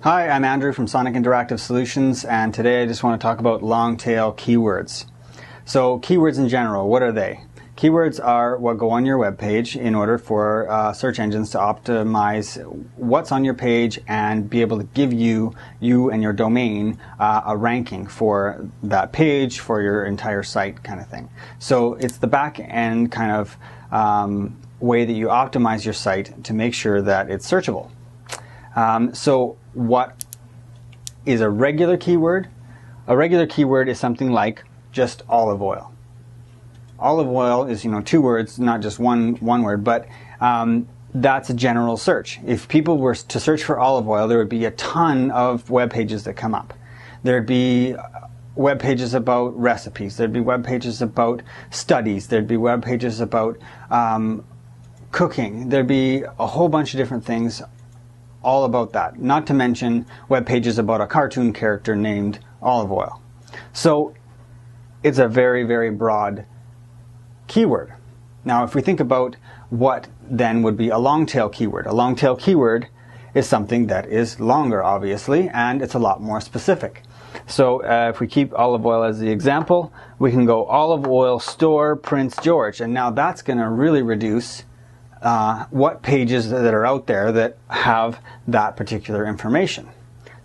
Hi, I'm Andrew from Sonic Interactive Solutions, and today I just want to talk about long tail keywords. So keywords in general, what are they? Keywords are what go on your web page in order for search engines to optimize what's on your page and be able to give you and your domain a ranking for that page, for your entire site kind of thing. So it's the back end kind of way that you optimize your site to make sure that it's searchable. So what is a regular keyword? A regular keyword is something like just olive oil. Olive oil is, two words, not just one word, but that's a general search. If people were to search for olive oil, there would be a ton of web pages that come up. There'd be web pages about recipes. There'd be web pages about studies. There'd be web pages about cooking. There'd be a whole bunch of different things all about that. Not to mention web pages about a cartoon character named Olive Oil. So it's a very, very broad keyword. Now, if we think about what then would be a long tail keyword, a long tail keyword is something that is longer, obviously, and it's a lot more specific. So if we keep olive oil as the example, we can go olive oil store Prince George, and now that's going to really reduce what pages that are out there that have that particular information.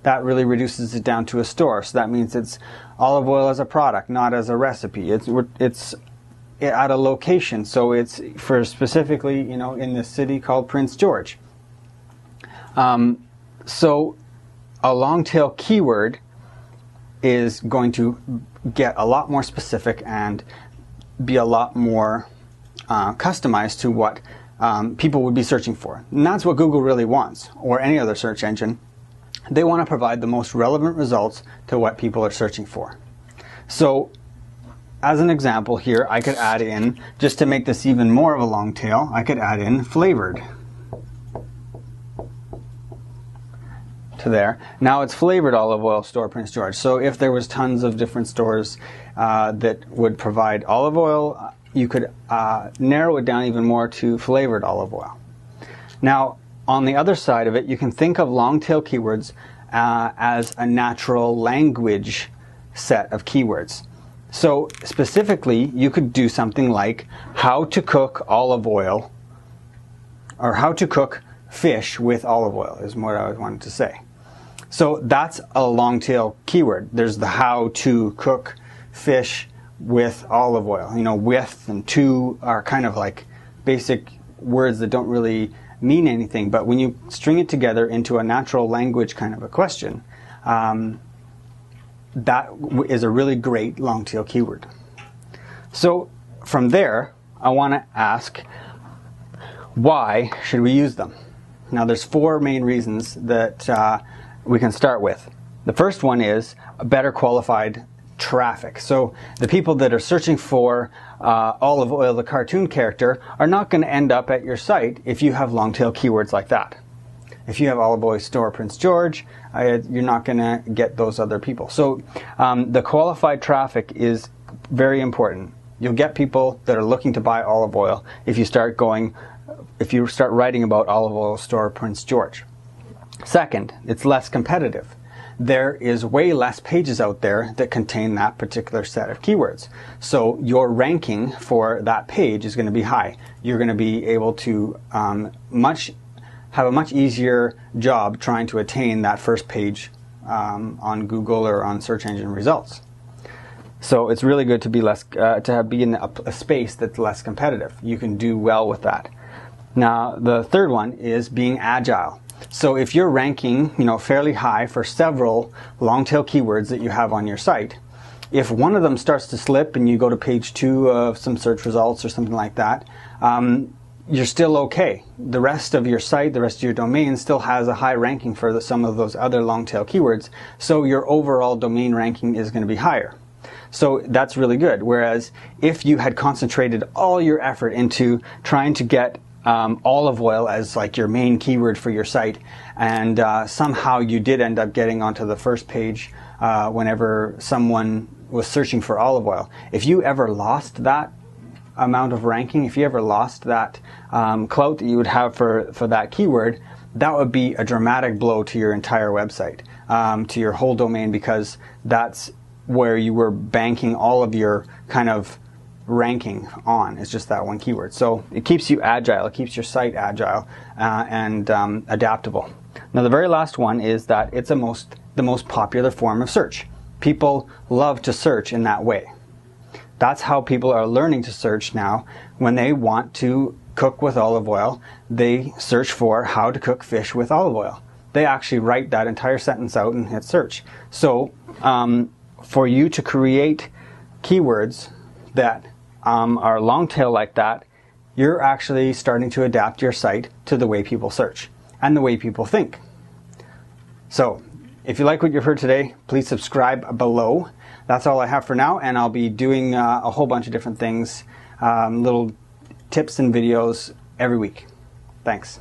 That really reduces it down to a store. So that means it's olive oil as a product, not as a recipe. It's at a location, so it's for specifically, in this city called Prince George. So a long tail keyword is going to get a lot more specific and be a lot more customized to what people would be searching for. And that's what Google really wants, or any other search engine. They want to provide the most relevant results to what people are searching for. So as an example here, I could add in, just to make this even more of a long tail, I could add in flavoured to there. Now it's flavoured olive oil store Prince George. So if there was tons of different stores that would provide olive oil, you could narrow it down even more to flavoured olive oil. Now, on the other side of it, you can think of long tail keywords as a natural language set of keywords. So specifically, you could do something like how to cook olive oil, or how to cook fish with olive oil is what I wanted to say. So that's a long tail keyword. There's the how to cook fish with olive oil. With and to are kind of like basic words that don't really mean anything, but when you string it together into a natural language kind of a question, that is a really great long tail keyword. So from there, I want to ask, why should we use them? Now there's 4 main reasons that we can start with. The first one is a better qualified traffic. So the people that are searching for Olive Oil, the cartoon character, are not going to end up at your site if you have long tail keywords like that. If you have Olive Oil store Prince George, you're not going to get those other people. So the qualified traffic is very important. You'll get people that are looking to buy olive oil if you start writing about Olive Oil store Prince George. Second, it's less competitive. There is way less pages out there that contain that particular set of keywords. So your ranking for that page is going to be high. You're going to be able to have a much easier job trying to attain that first page on Google or on search engine results. So it's really good to be be in a space that's less competitive. You can do well with that. Now the third one is being agile. So if you're ranking, fairly high for several long tail keywords that you have on your site, if one of them starts to slip and you go to page 2 of some search results or something like that, you're still okay. The rest of your site, the rest of your domain still has a high ranking for some of those other long tail keywords, so your overall domain ranking is going to be higher. So that's really good. Whereas if you had concentrated all your effort into trying to get olive oil as like your main keyword for your site, and somehow you did end up getting onto the first page whenever someone was searching for olive oil, if you ever lost that amount of ranking, if you ever lost that clout that you would have for that keyword, that would be a dramatic blow to your entire website, to your whole domain, because that's where you were banking all of your kind of ranking on. It's just that one keyword. So it keeps you agile, it keeps your site agile and adaptable. Now the very last one is that it's the most popular form of search. People love to search in that way. That's how people are learning to search now. When they want to cook with olive oil, they search for how to cook fish with olive oil. They actually write that entire sentence out and hit search. So for you to create keywords that are long tail like that, you're actually starting to adapt your site to the way people search and the way people think. So if you like what you've heard today, please subscribe below. That's all I have for now, and I'll be doing a whole bunch of different things, little tips and videos every week. Thanks.